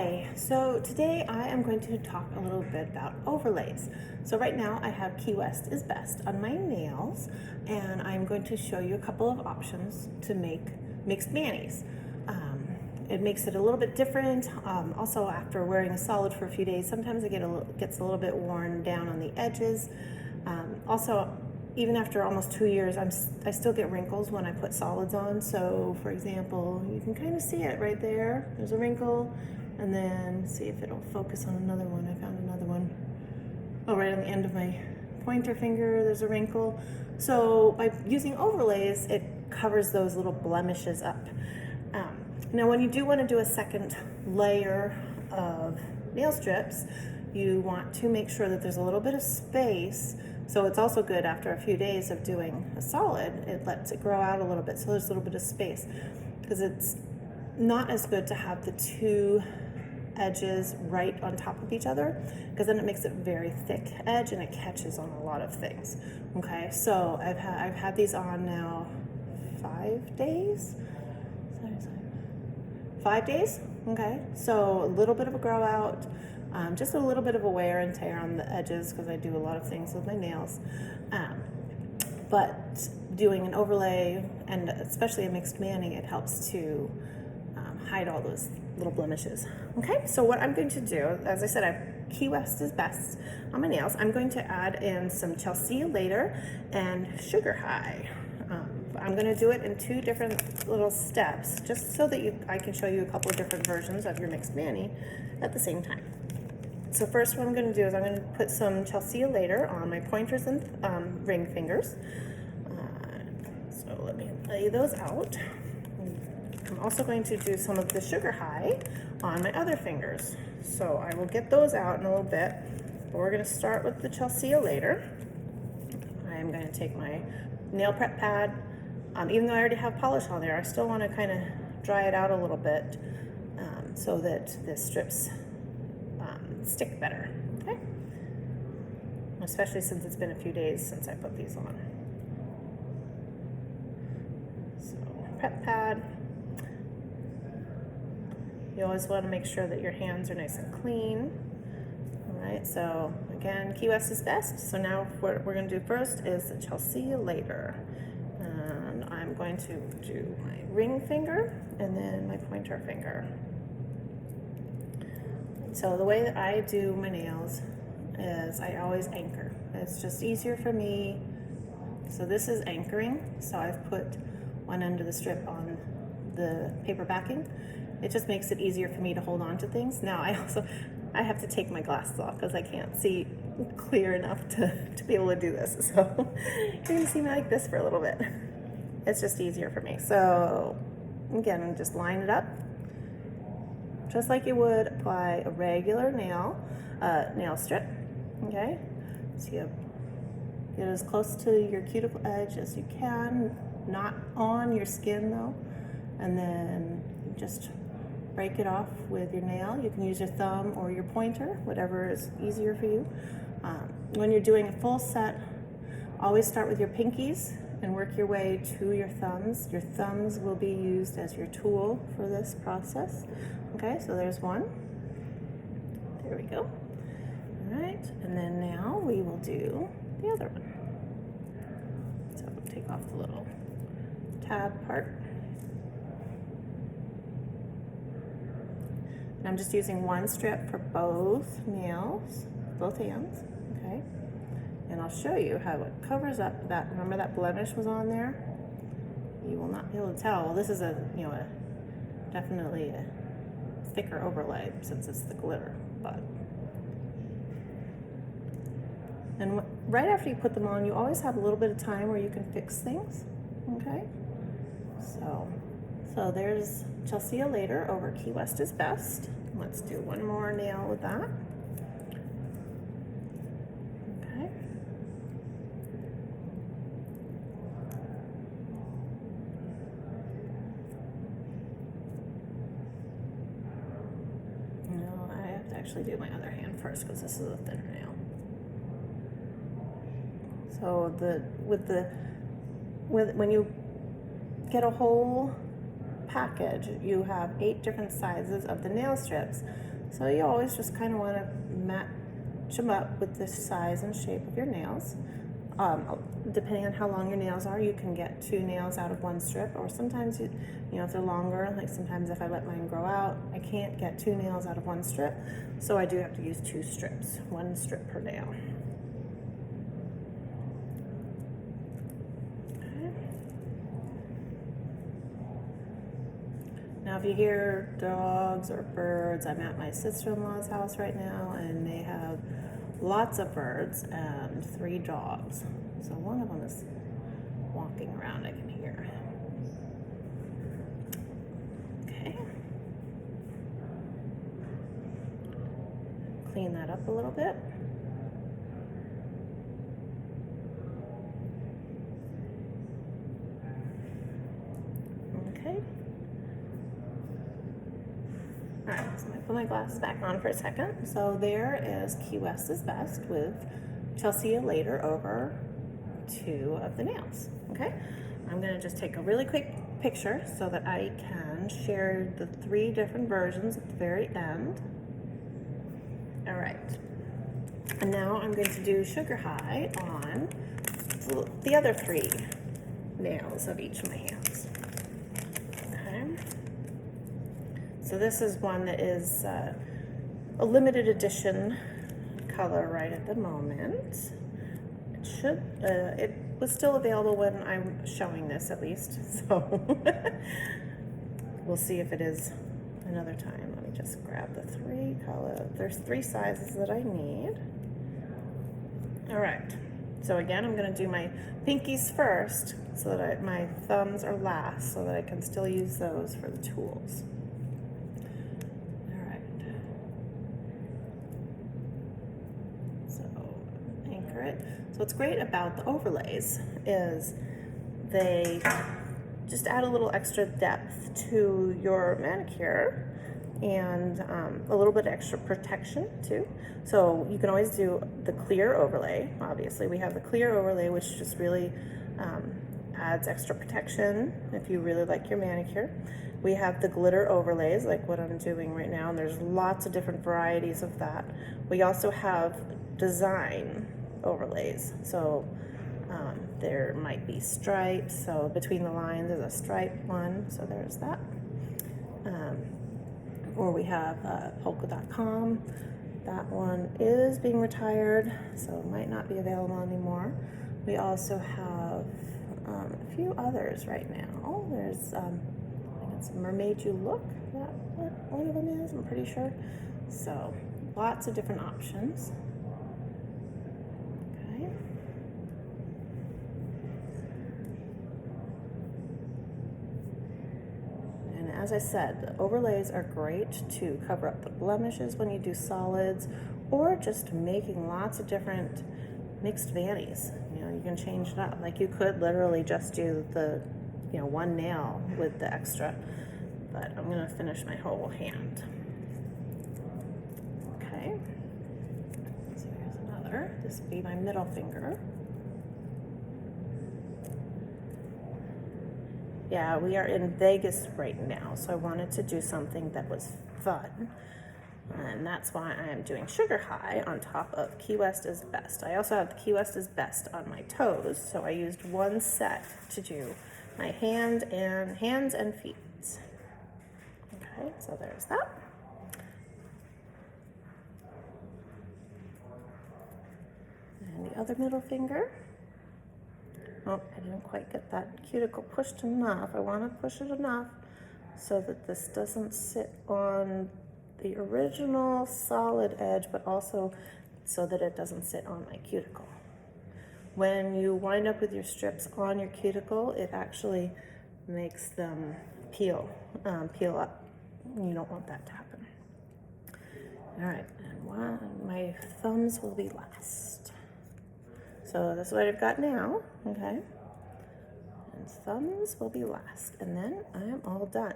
Hi, so today I am going to talk a little bit about overlays. So right now I have Key West is Best on my nails, and I'm going to show you a couple of options to make mixed manis. It makes it a little bit different. Also, after wearing a solid for a few days, sometimes it gets a little bit worn down on the edges. Also, even after almost 2 years, I still get wrinkles when I put solids on. So for example, you can kind of see it right there. There's a wrinkle, and then see if it'll focus on another one. I found another one. Oh, right on the end of my pointer finger, there's a wrinkle. So by using overlays, it covers those little blemishes up. Now when you do want to do a second layer of nail strips, you want to make sure that there's a little bit of space. So it's also good after a few days of doing a solid, it lets it grow out a little bit, so there's a little bit of space, because it's not as good to have the two edges right on top of each other, because then it makes it very thick edge and it catches on a lot of things. Okay, so I've had these on now 5 days. 5 days. Okay, so a little bit of a grow out. Just a little bit of a wear and tear on the edges because I do a lot of things with my nails. But doing an overlay, and especially a mixed mani, it helps to hide all those little blemishes. Okay, so what I'm going to do, as I said, Key West is Best on my nails. I'm going to add in some Chelsea later and Sugar High. I'm going to do it in 2 different little steps, just so that I can show you a couple of different versions of your mixed mani at the same time. So first what I'm going to do is I'm going to put some Chelsea later on my pointers and ring fingers. So let me lay those out. I'm also going to do some of the Sugar High on my other fingers. So I will get those out in a little bit, but we're going to start with the Chelsea later. I'm going to take my nail prep pad. Even though I already have polish on there, I still want to kind of dry it out a little bit so that the strips stick better, okay? Especially since it's been a few days since I put these on. So, prep pad. You always want to make sure that your hands are nice and clean. All right, so again, Key West is Best. So now what we're going to do first is the Chelsea later. And I'm going to do my ring finger and then my pointer finger. So the way that I do my nails is I always anchor. It's just easier for me. So this is anchoring. So I've put one end of the strip on the paper backing. It just makes it easier for me to hold on to things. Now I have to take my glasses off because I can't see clear enough to be able to do this. So you're gonna see me like this for a little bit. It's just easier for me. So again, just line it up, just like you would apply a regular nail strip. Okay, so you get as close to your cuticle edge as you can, not on your skin though, and then just break it off with your nail. You can use your thumb or your pointer, whatever is easier for you. When you're doing a full set, always start with your pinkies and work your way to your thumbs. Your thumbs will be used as your tool for this process. Okay, so there's one. There we go. All right, and then now we will do the other one. So take off the little tab part. And I'm just using one strip for both nails, both hands, okay? And I'll show you how it covers up that, remember that blemish was on there? You will not be able to tell. Well, this is definitely a thicker overlay since it's the glitter, but. And right after you put them on, you always have a little bit of time where you can fix things, okay? So there's Chelsea later over Key West is Best. Let's do one more nail with that. Okay. No, I have to actually do my other hand first because this is a thinner nail. So when you get a whole package, you have 8 different sizes of the nail strips. So you always just kind of want to match them up with the size and shape of your nails. Depending on how long your nails are, you can get 2 nails out of 1 strip, or sometimes you know, if they're longer, like sometimes if I let mine grow out, I can't get 2 nails out of 1 strip, so I do have to use 2 strips, 1 strip per nail. Okay. Now if you hear dogs or birds, I'm at my sister-in-law's house right now, and they have lots of birds and 3 dogs. So one of them is walking around, I can hear. Okay. Clean that up a little bit. Okay. All right, so I'm gonna put my glasses back on for a second. So there is Key West is Best with Chelsea You Later over 2 of the nails. Okay, I'm gonna just take a really quick picture so that I can share the 3 different versions at the very end. All right, and now I'm going to do Sugar High on the other 3 nails of each of my hands. Okay. So this is one that is a limited edition color right at the moment. It was still available when I'm showing this, at least, so we'll see if it is another time. Let me just grab the 3 color. There's 3 sizes that I need. All right, so again, I'm gonna do my pinkies first so that my thumbs are last, so that I can still use those for the tools. All right, so anchor it. So what's great about the overlays is they just add a little extra depth to your manicure and a little bit extra protection too. So you can always do the clear overlay. Obviously, we have the clear overlay, which just really adds extra protection if you really like your manicure. We have the glitter overlays, like what I'm doing right now, and there's lots of different varieties of that. We also have design overlays. So there might be stripes, so between the lines is a stripe one, so there's that. Or we have polka.com. That one is being retired, so it might not be available anymore. We also have a few others right now. There's, I think it's Mermaid You Look, that one of them is, I'm pretty sure. So lots of different options. Okay. And as I said, the overlays are great to cover up the blemishes when you do solids, or just making lots of different mixed vannies. You know, you can change it up. Like you could literally just do the, you know, 1 nail with the extra, but I'm gonna finish my whole hand. Okay, so here's another. This will be my middle finger. Yeah, we are in Vegas right now, so I wanted to do something that was fun. And that's why I am doing Sugar High on top of Key West is Best. I also have the Key West is Best on my toes, so I used 1 set to do my hands and feet. Okay, so there's that. And the other middle finger. Oh, I didn't quite get that cuticle pushed enough. I want to push it enough so that this doesn't sit on the original solid edge, but also so that it doesn't sit on my cuticle. When you wind up with your strips on your cuticle, it actually makes them peel up. You don't want that to happen. All right, and my thumbs will be last. So that's what I've got now, okay? And thumbs will be last, and then I am all done.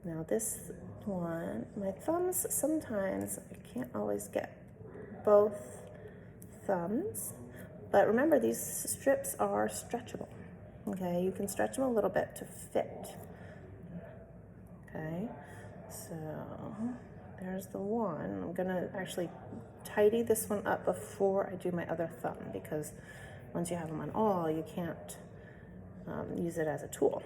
Now this one, my thumbs, sometimes I can't always get both thumbs, But remember, these strips are stretchable. Okay, you can stretch them a little bit to fit. Okay, so there's the one. I'm gonna actually tidy this one up before I do my other thumb, because once you have them on all, you can't use it as a tool.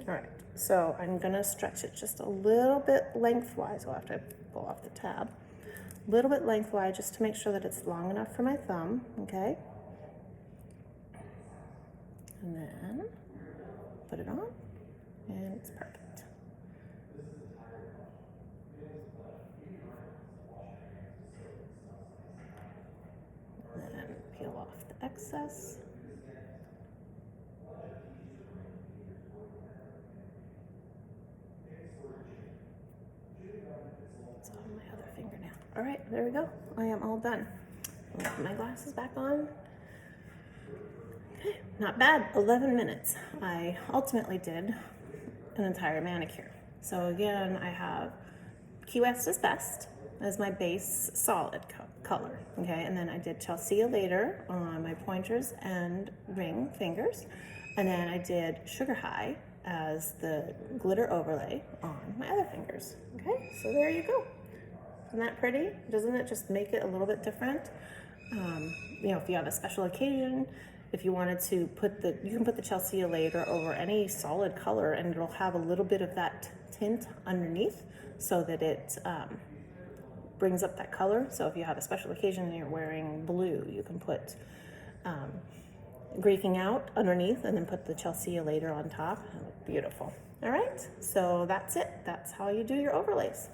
All right, so I'm gonna stretch it just a little bit lengthwise. I'll have to pull off the tab. A little bit lengthwise just to make sure that it's long enough for my thumb, okay? And then put it on, and it's perfect. And then peel off the excess. It's on my other finger now. All right, there we go. I am all done. I'll put my glasses back on. Okay, not bad, 11 minutes. I ultimately did an entire manicure. So again, I have Key West is Best as my base solid color, okay? And then I did Chelsea later on my pointers and ring fingers. And then I did Sugar High as the glitter overlay on my other fingers, okay? So there you go. Isn't that pretty? Doesn't it just make it a little bit different? You know, if you have a special occasion, if you wanted to you can put the Chelsea later over any solid color, and it'll have a little bit of that tint underneath so that it brings up that color. So if you have a special occasion and you're wearing blue, you can put Greeking Out underneath and then put the Chelsea later on top. Beautiful. All right, so that's it. That's how you do your overlays.